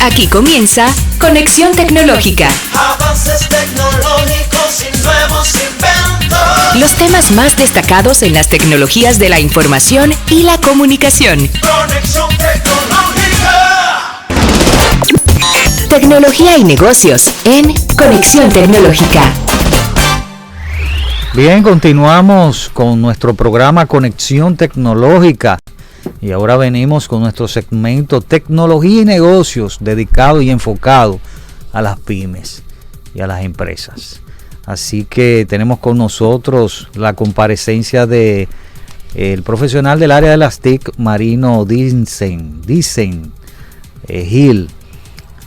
Aquí comienza Conexión Tecnológica. Avances tecnológicos y nuevos inventos. Los temas más destacados en las tecnologías de la información y la comunicación. Conexión Tecnológica. Tecnología y negocios en Conexión Tecnológica. Bien, continuamos con nuestro programa Conexión Tecnológica y ahora venimos con nuestro segmento Tecnología y Negocios dedicado y enfocado a las pymes y a las empresas. Así que tenemos con nosotros la comparecencia de el profesional del área de las TIC, Marino Dicen Gil.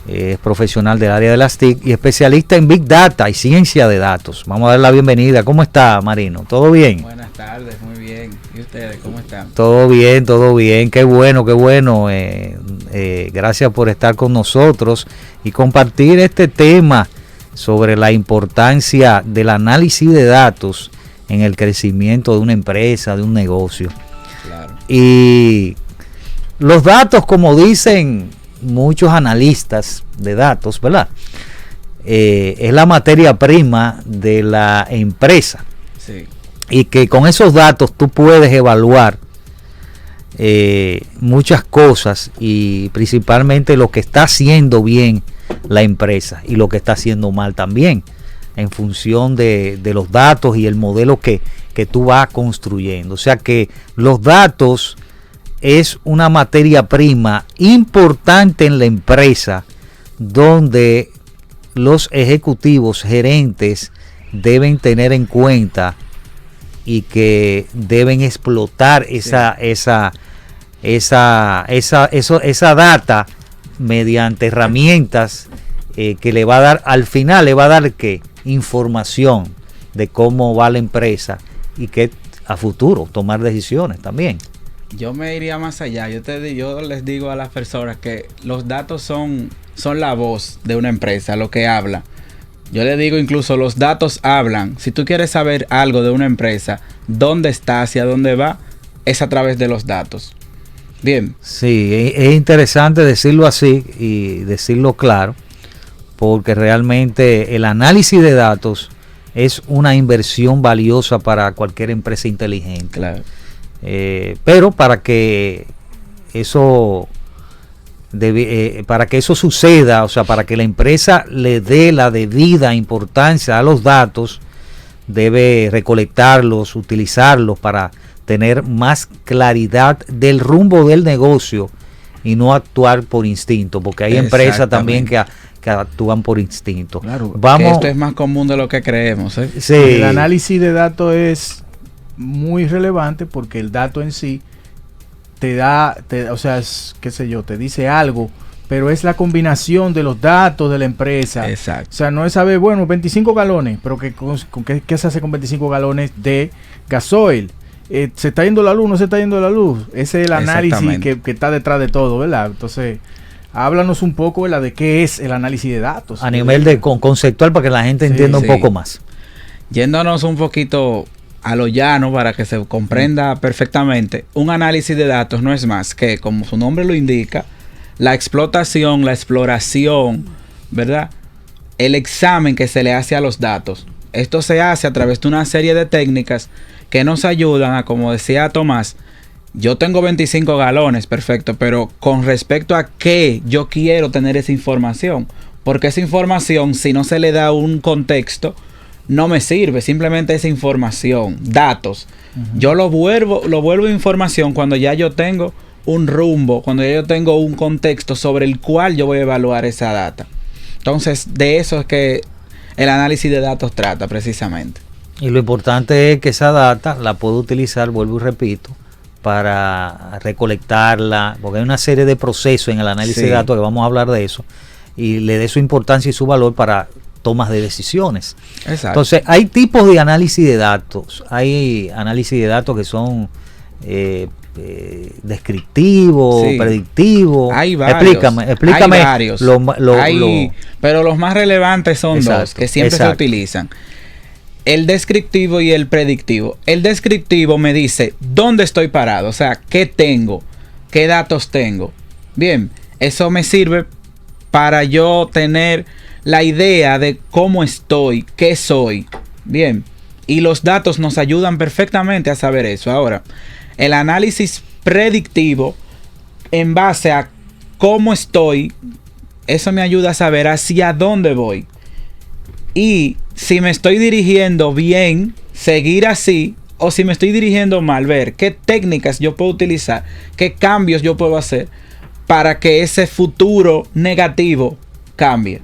Es profesional del área de las TIC y especialista en Big Data y ciencia de datos. Vamos a dar la bienvenida. ¿Cómo está, Marino? ¿Todo bien? Buenas tardes, muy bien. ¿Y ustedes cómo están? Todo bien, todo bien. Qué bueno, qué bueno. Gracias por estar con nosotros y compartir este tema sobre la importancia del análisis de datos en el crecimiento de una empresa, de un negocio. Claro. Y los datos, como dicen muchos analistas de datos, ¿verdad? Es la materia prima de la empresa. Sí. Y que con esos datos tú puedes evaluar muchas cosas y principalmente lo que está haciendo bien la empresa y lo que está haciendo mal también, en función de los datos y el modelo que tú vas construyendo. O sea que los datos es una materia prima importante en la empresa, donde los ejecutivos, gerentes, deben tener en cuenta y que deben explotar esa data mediante herramientas que le va a dar, al final le va a dar ¿qué? Información de cómo va la empresa y que a futuro tomar decisiones también. Yo me iría más allá. Yo les digo a las personas que los datos son la voz de una empresa, lo que habla. Yo les digo incluso los datos hablan. Si tú quieres saber algo de una empresa, dónde está, hacia dónde va, es a través de los datos. Bien. Sí, es interesante decirlo así y decirlo claro, porque realmente el análisis de datos es una inversión valiosa para cualquier empresa inteligente. Claro. Pero para que eso suceda, o sea, para que la empresa le dé la debida importancia a los datos, debe recolectarlos, utilizarlos para tener más claridad del rumbo del negocio y no actuar por instinto, porque hay empresas también que actúan por instinto. Claro, que esto es más común de lo que creemos, ¿eh? Sí. El análisis de datos es muy relevante porque el dato en sí te dice algo, pero es la combinación de los datos de la empresa. Exacto. O sea, no es saber, 25 galones, pero ¿qué se hace con 25 galones de gasoil? ¿Se está yendo la luz? ¿No se está yendo la luz? Ese es el análisis que está detrás de todo, ¿verdad? Entonces, háblanos un poco, ¿verdad?, de qué es el análisis de datos. A nivel de conceptual, para que la gente entienda un poco más. Yéndonos un poquito a lo llano para que se comprenda perfectamente, un análisis de datos no es más que, como su nombre lo indica, la explotación, la exploración, ¿verdad? El examen que se le hace a los datos. Esto se hace a través de una serie de técnicas que nos ayudan a, como decía Tomás, yo tengo 25 galones, perfecto, pero con respecto a qué yo quiero tener esa información, porque esa información, si no se le da un contexto, no me sirve. Simplemente esa información, datos. Yo lo vuelvo información cuando ya yo tengo un rumbo, cuando ya yo tengo un contexto sobre el cual yo voy a evaluar esa data. Entonces, de eso es que el análisis de datos trata precisamente. Y lo importante es que esa data la puedo utilizar, vuelvo y repito, para recolectarla, porque hay una serie de procesos en el análisis de datos, que vamos a hablar de eso, y le dé su importancia y su valor para tomas de decisiones. Exacto. Entonces, hay tipos de análisis de datos. Hay análisis de datos que son descriptivos, predictivos. Hay varios. Explícame. Hay varios. Pero los más relevantes son dos que siempre se utilizan. El descriptivo y el predictivo. El descriptivo me dice dónde estoy parado, o sea, qué tengo, qué datos tengo. Bien, eso me sirve para yo tener la idea de cómo estoy, qué soy. Bien. Y los datos nos ayudan perfectamente a saber eso. Ahora, el análisis predictivo en base a cómo estoy, eso me ayuda a saber hacia dónde voy. Y si me estoy dirigiendo bien, seguir así, o si me estoy dirigiendo mal, ver qué técnicas yo puedo utilizar, qué cambios yo puedo hacer para que ese futuro negativo cambie.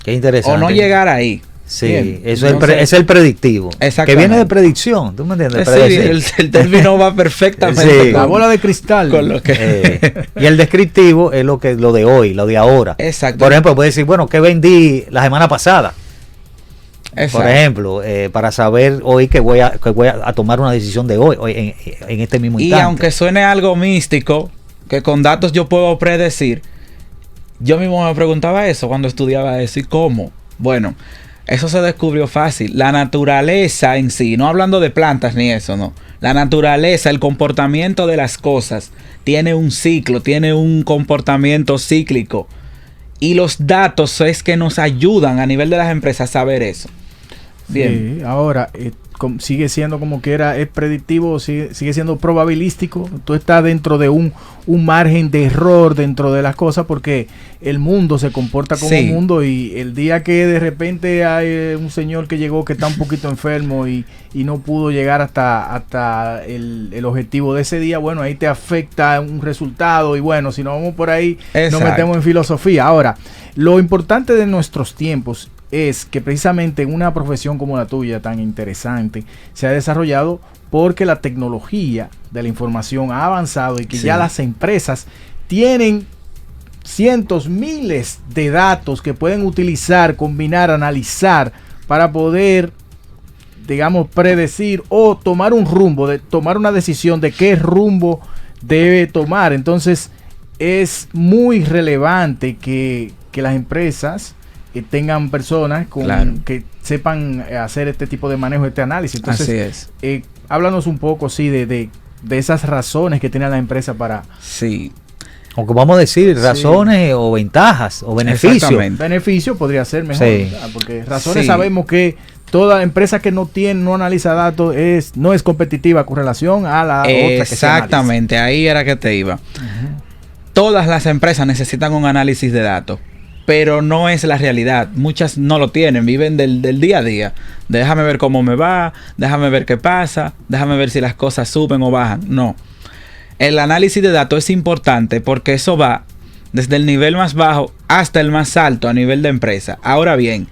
Qué interesante. O no llegar ahí. Sí, bien. Eso es el predictivo. Exactamente. Que viene de predicción, ¿tú me entiendes? Sí, el término va perfectamente. Sí. La bola de cristal. Con lo que Y el descriptivo es lo de hoy, lo de ahora. Exacto. Por ejemplo, puedes decir, bueno, ¿qué vendí la semana pasada? Exacto. Por ejemplo, para saber hoy que voy a tomar una decisión de hoy en este mismo instante. Y aunque suene algo místico, que con datos yo puedo predecir, yo mismo me preguntaba eso cuando estudiaba eso. ¿Y cómo? Bueno, eso se descubrió fácil. La naturaleza en sí, no hablando de plantas ni eso, no. La naturaleza, el comportamiento de las cosas, tiene un ciclo, tiene un comportamiento cíclico. Y los datos es que nos ayudan a nivel de las empresas a saber eso. Bien. Sí, ahora sigue siendo como que es predictivo, sigue siendo probabilístico. Tú estás dentro de un margen de error dentro de las cosas porque el mundo se comporta como un mundo y el día que de repente hay un señor que llegó que está un poquito enfermo y no pudo llegar hasta el objetivo de ese día, bueno, ahí te afecta un resultado y bueno, si nos vamos por ahí, nos metemos en filosofía. Ahora, lo importante de nuestros tiempos es que precisamente en una profesión como la tuya, tan interesante, se ha desarrollado porque la tecnología de la información ha avanzado y que ya las empresas tienen cientos, miles de datos que pueden utilizar, combinar, analizar para poder, digamos, predecir o tomar un rumbo, tomar una decisión de qué rumbo debe tomar. Entonces, es muy relevante que las empresas que tengan personas que sepan hacer este tipo de manejo, este análisis. Entonces, así es. Háblanos un poco, sí, de esas razones que tiene la empresa para... Sí. O que vamos a decir, razones o ventajas o beneficios. Beneficio podría ser mejor, porque razones sabemos que toda empresa que no analiza datos no es competitiva con relación a la otra que se analiza. Exactamente, ahí era que te iba. Todas las empresas necesitan un análisis de datos. Pero no es la realidad. Muchas no lo tienen, viven del día a día. Déjame ver cómo me va, déjame ver qué pasa, déjame ver si las cosas suben o bajan. No. El análisis de datos es importante porque eso va desde el nivel más bajo hasta el más alto a nivel de empresa. Ahora bien,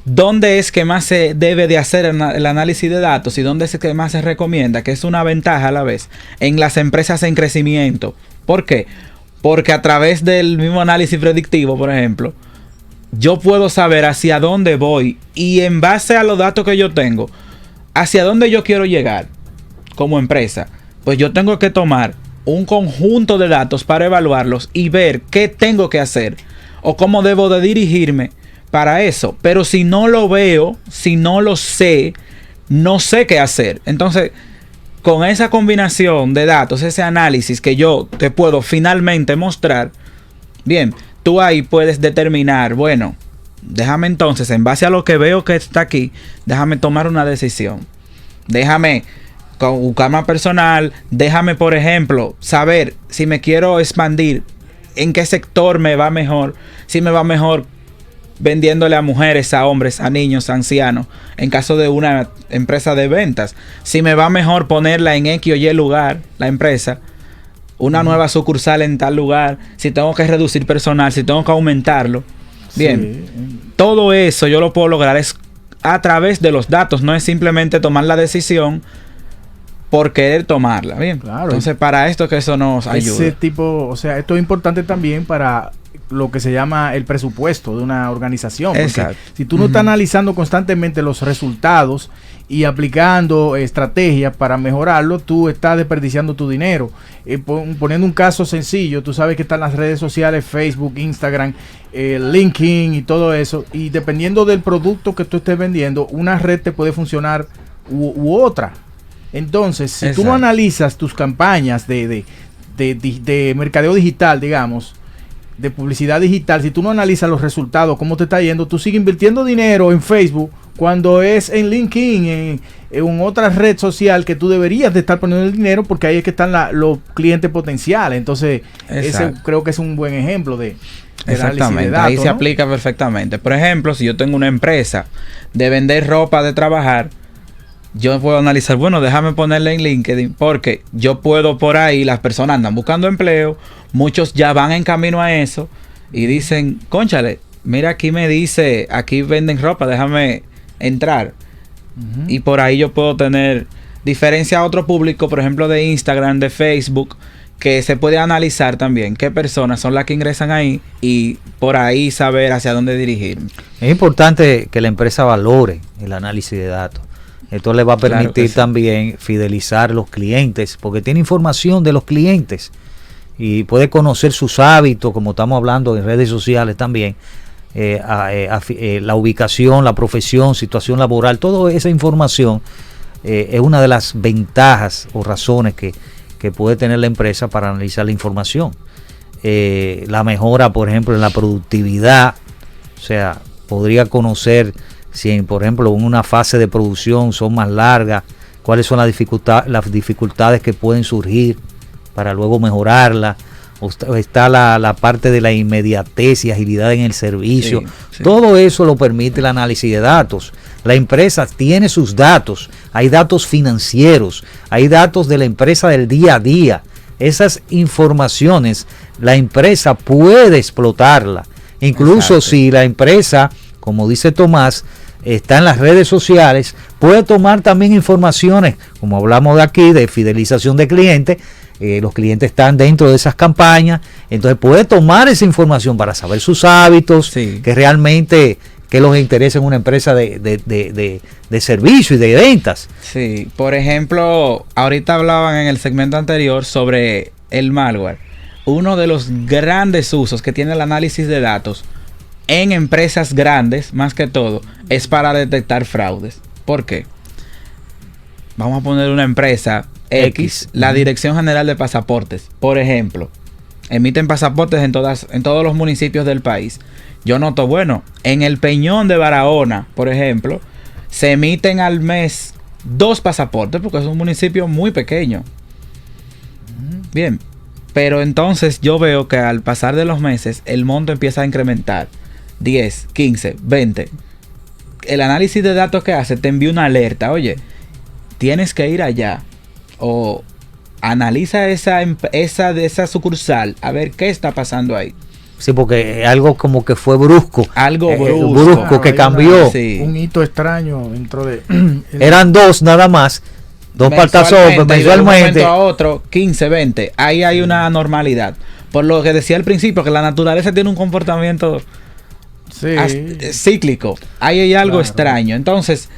¿dónde es que más se debe de hacer el análisis de datos y dónde es que más se recomienda? Que es una ventaja a la vez en las empresas en crecimiento. ¿Por qué? Porque a través del mismo análisis predictivo, por ejemplo, yo puedo saber hacia dónde voy y en base a los datos que yo tengo, hacia dónde yo quiero llegar como empresa. Pues yo tengo que tomar un conjunto de datos para evaluarlos y ver qué tengo que hacer o cómo debo de dirigirme para eso. Pero si no lo veo, si no lo sé, no sé qué hacer. Entonces, con esa combinación de datos, ese análisis que yo te puedo finalmente mostrar, bien, tú ahí puedes determinar, bueno, déjame entonces, en base a lo que veo que está aquí, déjame tomar una decisión. Déjame buscar más personal, déjame, por ejemplo, saber si me quiero expandir, en qué sector me va mejor, si me va mejor vendiéndole a mujeres, a hombres, a niños, a ancianos, en caso de una empresa de ventas. Si me va mejor ponerla en X o Y lugar, la empresa, una nueva sucursal en tal lugar, si tengo que reducir personal, si tengo que aumentarlo. Bien, todo eso yo lo puedo lograr es a través de los datos, no es simplemente tomar la decisión por querer tomarla. Bien, claro. Entonces para esto que eso nos ayuda. Ese tipo, o sea, esto es importante también para lo que se llama el presupuesto de una organización. Exacto. Si tú no estás analizando constantemente los resultados y aplicando estrategias para mejorarlo, tú estás desperdiciando tu dinero. Poniendo un caso sencillo, tú sabes que están las redes sociales, Facebook, Instagram, LinkedIn y todo eso, y dependiendo del producto que tú estés vendiendo, una red te puede funcionar u otra. Entonces, si tú no analizas tus campañas de mercadeo digital, digamos, de publicidad digital, si tú no analizas los resultados, cómo te está yendo, tú sigues invirtiendo dinero en Facebook cuando es en LinkedIn, en otra red social que tú deberías de estar poniendo el dinero, porque ahí es que están los clientes potenciales. Entonces, ese creo que es un buen ejemplo de exactamente, de datos, ahí se aplica perfectamente. Por ejemplo, si yo tengo una empresa de vender ropa de trabajar, yo puedo analizar, bueno, déjame ponerle en LinkedIn, porque yo puedo por ahí, las personas andan buscando empleo, muchos ya van en camino a eso y dicen, cónchale, mira, aquí me dice, aquí venden ropa, déjame entrar. Y por ahí yo puedo tener diferencia a otro público, por ejemplo, de Instagram, de Facebook, que se puede analizar también qué personas son las que ingresan ahí y por ahí saber hacia dónde dirigirme. Es importante que la empresa valore el análisis de datos. Esto le va a permitir también fidelizar los clientes, porque tiene información de los clientes y puede conocer sus hábitos, como estamos hablando en redes sociales también, la ubicación, la profesión, situación laboral, toda esa información es una de las ventajas o razones que puede tener la empresa para analizar la información. La mejora, por ejemplo, en la productividad, o sea, podría conocer si, por ejemplo, en una fase de producción son más largas, cuáles son las dificultades que pueden surgir para luego mejorarla. Está la parte de la inmediatez y agilidad en el servicio. Sí. Todo eso lo permite el análisis de datos. La empresa tiene sus datos, hay datos financieros, hay datos de la empresa del día a día. Esas informaciones la empresa puede explotarla. Incluso si la empresa, como dice Tomás, está en las redes sociales, puede tomar también informaciones, como hablamos de aquí, de fidelización de clientes. Los clientes están dentro de esas campañas, entonces puede tomar esa información para saber sus hábitos, que realmente que los interesa en una empresa de servicio y de ventas. Sí, por ejemplo, ahorita hablaban en el segmento anterior sobre el malware. Uno de los grandes usos que tiene el análisis de datos en empresas grandes, más que todo, es para detectar fraudes. ¿Por qué? Vamos a poner una empresa X, la Dirección General de Pasaportes, por ejemplo, emiten pasaportes en todos los municipios del país. Yo noto, bueno, en el Peñón de Barahona, por ejemplo, se emiten al mes 2 pasaportes porque es un municipio muy pequeño. Bien, pero entonces yo veo que al pasar de los meses el monto empieza a incrementar. 10, 15, 20. El análisis de datos que hace te envía una alerta. Oye, tienes que ir allá. O analiza esa sucursal a ver qué está pasando ahí. Sí, porque algo como que fue brusco. Algo brusco, claro, que cambió. Un hito extraño dentro de... Eran 2 nada más. 2 partazos mensualmente. De un momento a otro, 15, 20. Ahí hay una anormalidad. Por lo que decía al principio, que la naturaleza tiene un comportamiento cíclico. Ahí hay algo extraño. Entonces,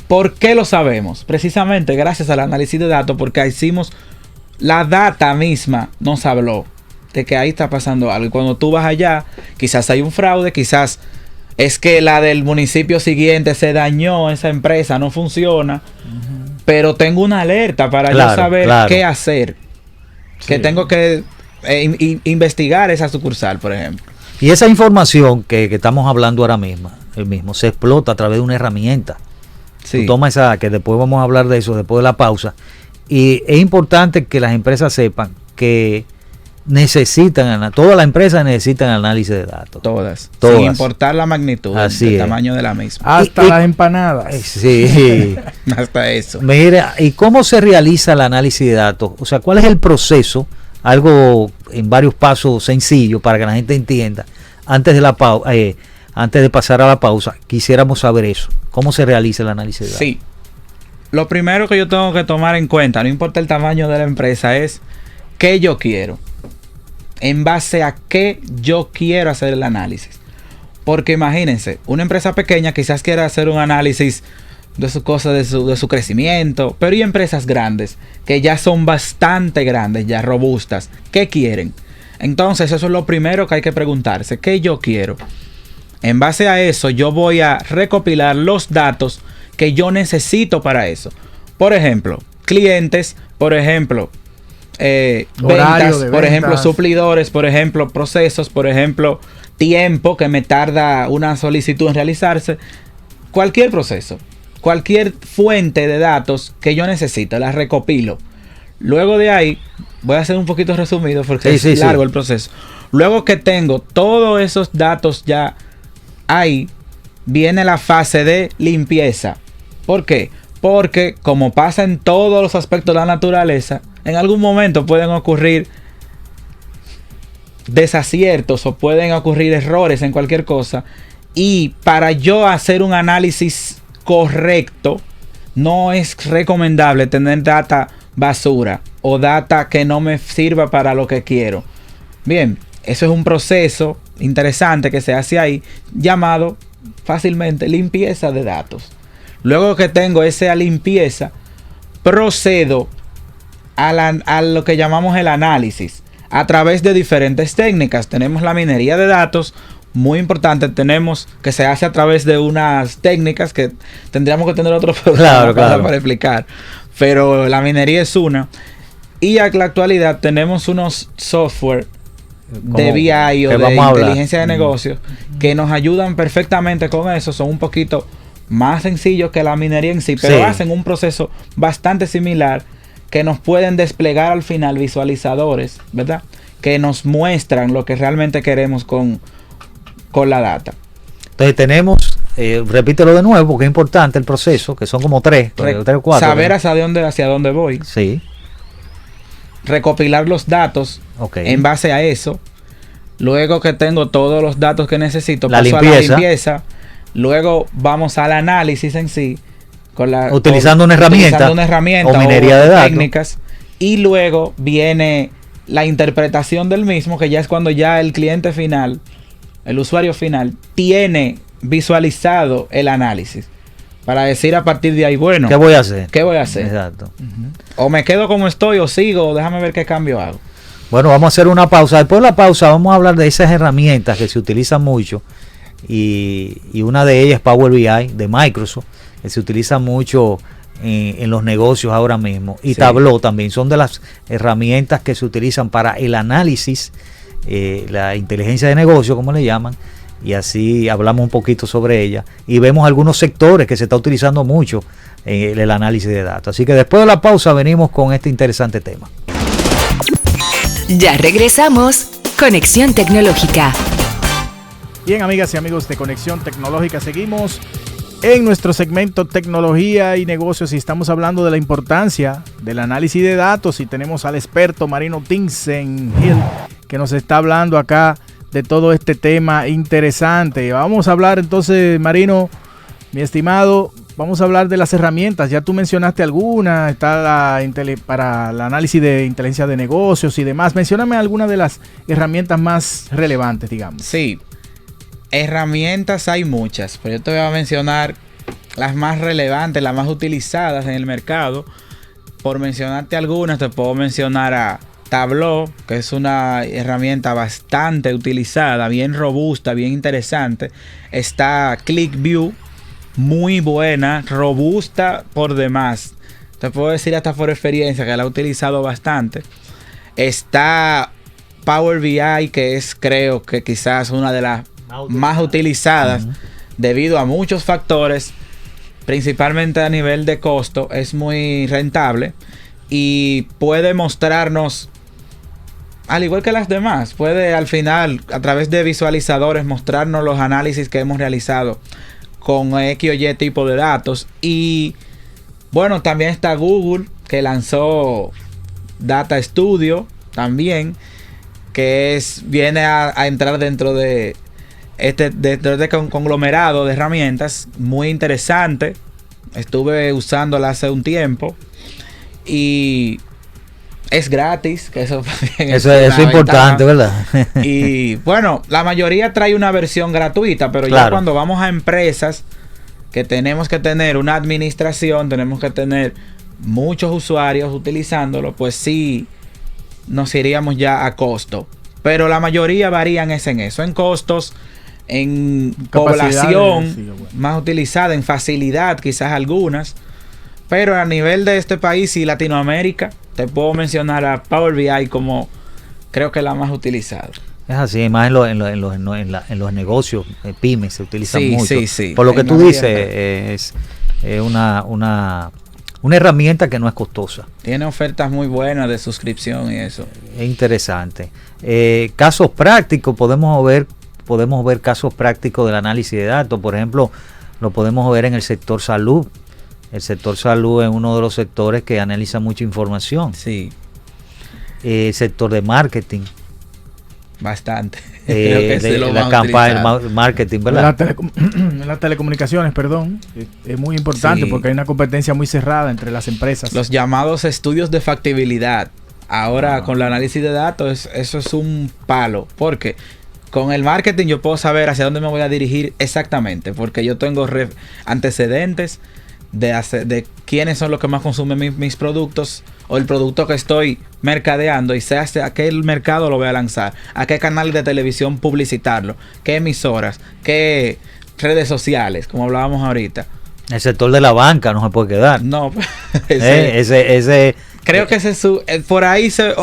¿por qué lo sabemos? Precisamente gracias al análisis de datos, porque hicimos la data misma, nos habló de que ahí está pasando algo. Y cuando tú vas allá, quizás hay un fraude, quizás es que la del municipio siguiente se dañó, esa empresa no funciona, pero tengo una alerta para yo saber qué hacer. Que tengo que investigar esa sucursal, por ejemplo. Y esa información que estamos hablando ahora mismo, se explota a través de una herramienta. Tú toma esa, que después vamos a hablar de eso después de la pausa. Y es importante que las empresas sepan que todas las empresas necesitan análisis de datos. Todas. Sin importar la magnitud, el tamaño de la misma. Hasta las empanadas. Sí. Hasta eso. Mira, ¿y cómo se realiza el análisis de datos? O sea, ¿cuál es el proceso? Algo en varios pasos sencillos para que la gente entienda. Antes de pasar a la pausa, quisiéramos saber eso. ¿Cómo se realiza el análisis de datos? Sí. Lo primero que yo tengo que tomar en cuenta, no importa el tamaño de la empresa, es qué yo quiero. En base a qué yo quiero hacer el análisis. Porque imagínense, una empresa pequeña quizás quiera hacer un análisis de sus cosas, de su crecimiento. Pero hay empresas grandes que ya son bastante grandes, ya robustas. ¿Qué quieren? Entonces eso es lo primero que hay que preguntarse. ¿Qué yo quiero? En base a eso yo voy a recopilar los datos que yo necesito para eso. Por ejemplo, clientes. Por ejemplo, ventas, por ejemplo, suplidores, por ejemplo, procesos, por ejemplo, tiempo que me tarda una solicitud en realizarse. Cualquier proceso, cualquier fuente de datos que yo necesito, la recopilo. Luego de ahí, voy a hacer un poquito resumido porque es largo el proceso. Luego que tengo todos esos datos ya ahí, viene la fase de limpieza. ¿Por qué? Porque como pasa en todos los aspectos de la naturaleza, en algún momento pueden ocurrir desaciertos o pueden ocurrir errores en cualquier cosa. Y para yo hacer un análisis correcto, no es recomendable tener data basura o data que no me sirva para lo que quiero. Bien, eso es un proceso interesante que se hace ahí, llamado fácilmente limpieza de datos. Luego que tengo esa limpieza, procedo a lo que llamamos el análisis a través de diferentes técnicas. Tenemos la minería de datos, muy importante. Tenemos que se hace a través de unas técnicas que tendríamos que tener otro programa para explicar, pero la minería es una. Y a la actualidad tenemos unos software de BI o de inteligencia de negocios que nos ayudan perfectamente con eso. Son un poquito más sencillos que la minería en sí, pero hacen un proceso bastante similar, que nos pueden desplegar al final visualizadores, ¿verdad? Que nos muestran lo que realmente queremos con la data. Entonces tenemos, repítelo de nuevo porque es importante el proceso, que son como tres o cuatro. Saber hacia dónde voy. Sí. Recopilar los datos en base a eso. Luego que tengo todos los datos que necesito, paso a la limpieza. Luego vamos al análisis en sí. Utilizando una herramienta o minería de datos. Técnicas. Y luego viene la interpretación del mismo, que ya es cuando ya el cliente final, el usuario final, tiene visualizado el análisis. Para decir a partir de ahí, bueno, ¿qué voy a hacer? Exacto. O me quedo como estoy, o sigo, o déjame ver qué cambio hago. Bueno, vamos a hacer una pausa. Después de la pausa vamos a hablar de esas herramientas que se utilizan mucho. Y una de ellas es Power BI de Microsoft, que se utiliza mucho en los negocios ahora mismo. Y Tableau también son de las herramientas que se utilizan para el análisis, la inteligencia de negocio, como le llaman. Y así hablamos un poquito sobre ella y vemos algunos sectores que se está utilizando mucho en el análisis de datos. Así que después de la pausa venimos con este interesante tema. Ya regresamos. Conexión Tecnológica. Bien, amigas y amigos de Conexión Tecnológica, seguimos en nuestro segmento Tecnología y Negocios y estamos hablando de la importancia del análisis de datos y tenemos al experto Marino Tinsenhill que nos está hablando acá de todo este tema interesante. Vamos a hablar entonces, Marino, mi estimado, vamos a hablar de las herramientas. Ya tú mencionaste algunas, está para el análisis de inteligencia de negocios y demás. Mencióname algunas de las herramientas más relevantes, digamos. Sí, herramientas hay muchas, pero yo te voy a mencionar las más relevantes, las más utilizadas en el mercado. Por mencionarte algunas, te puedo mencionar a Tableau, que es una herramienta bastante utilizada, bien robusta, bien interesante. Está ClickView, muy buena, robusta por demás. Te puedo decir hasta por experiencia que la he utilizado bastante. Está Power BI, que es, creo que quizás una de las más utilizadas debido a muchos factores, principalmente a nivel de costo. Es muy rentable y puede mostrarnos, al igual que las demás, puede al final a través de visualizadores mostrarnos los análisis que hemos realizado con X o Y tipo de datos. Y bueno, también está Google, que lanzó Data Studio también, que viene a entrar dentro de este conglomerado de herramientas muy interesante. Estuve usándola hace un tiempo y es gratis, que eso es importante, ¿verdad? Y bueno, la mayoría trae una versión gratuita, pero ya cuando vamos a empresas que tenemos que tener una administración, tenemos que tener muchos usuarios utilizándolo, pues sí nos iríamos ya a costo. Pero la mayoría varían en eso, en costos, en población más utilizada, en facilidad quizás algunas. Pero a nivel de este país y Latinoamérica te puedo mencionar a Power BI como creo que la más utilizada. Es así, más en los negocios, pymes se utiliza mucho. Sí. Por lo que tú dices, es una herramienta que no es costosa. Tiene ofertas muy buenas de suscripción y eso. Es interesante. Casos prácticos, podemos ver casos prácticos del análisis de datos. Por ejemplo, lo podemos ver en el sector salud. El sector salud es uno de los sectores que analiza mucha información. Sí. El sector de marketing. Bastante. Creo que es de lo la campaña de marketing, ¿verdad? Las telecomunicaciones, perdón, es muy importante porque hay una competencia muy cerrada entre las empresas. Los llamados estudios de factibilidad. Ahora con el análisis de datos, eso es un palo. Porque con el marketing yo puedo saber hacia dónde me voy a dirigir exactamente. Porque yo tengo antecedentes de quiénes son los que más consumen mis productos o el producto que estoy mercadeando y sé a qué mercado lo voy a lanzar, a qué canal de televisión publicitarlo, qué emisoras, qué redes sociales, como hablábamos ahorita. El sector de la banca no se puede quedar. No, ese creo que por ahí se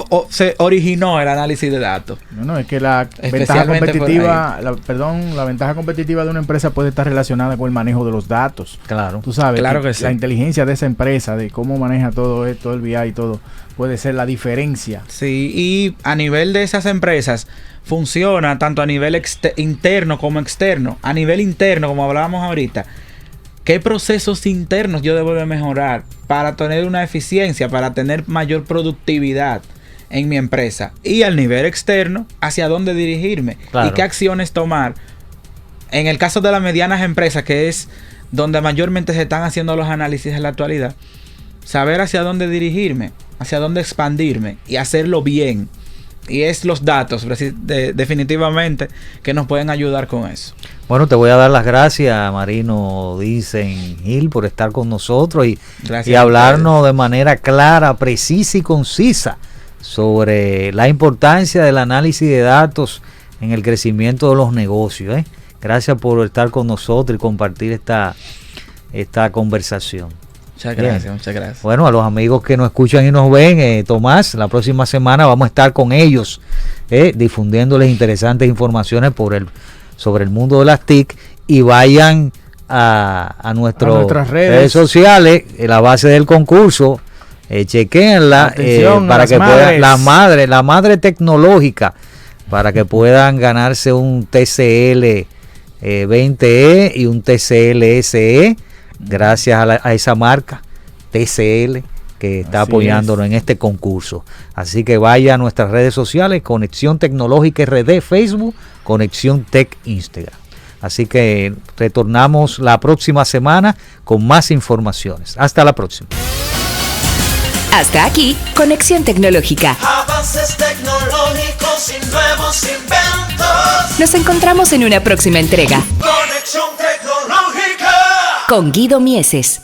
originó el análisis de datos. No, es que la ventaja competitiva, la ventaja competitiva de una empresa puede estar relacionada con el manejo de los datos. Claro. Tú sabes, claro que sí. La inteligencia de esa empresa, de cómo maneja todo esto, el BI y todo, puede ser la diferencia. Sí, y a nivel de esas empresas funciona tanto a nivel interno como externo. A nivel interno, como hablábamos ahorita, ¿qué procesos internos yo debo de mejorar para tener una eficiencia, para tener mayor productividad en mi empresa? Y al nivel externo, ¿hacia dónde dirigirme? Claro. ¿Y qué acciones tomar? En el caso de las medianas empresas, que es donde mayormente se están haciendo los análisis en la actualidad, saber hacia dónde dirigirme, hacia dónde expandirme y hacerlo bien. Y es los datos, definitivamente, que nos pueden ayudar con eso. Bueno, te voy a dar las gracias, Marino Dicen Gil, por estar con nosotros y hablarnos de manera clara, precisa y concisa sobre la importancia del análisis de datos en el crecimiento de los negocios. Gracias por estar con nosotros y compartir esta conversación. Muchas gracias, muchas gracias. Bueno, a los amigos que nos escuchan y nos ven, Tomás, la próxima semana vamos a estar con ellos difundiéndoles interesantes informaciones sobre el mundo de las TIC, y vayan a nuestras redes sociales, la base del concurso, chequéenla para que puedan, la madre tecnológica, para que puedan ganarse un TCL 20E y un TCL SE, gracias a esa marca TCL que está apoyándonos en este concurso. Así que vaya a nuestras redes sociales, Conexión Tecnológica RD, Facebook, Conexión Tech Instagram. Así que retornamos la próxima semana con más informaciones. Hasta la próxima. Hasta aquí, Conexión Tecnológica. Avances tecnológicos y nuevos inventos. Nos encontramos en una próxima entrega. Conexión Tecnológica. Con Guido Mieses.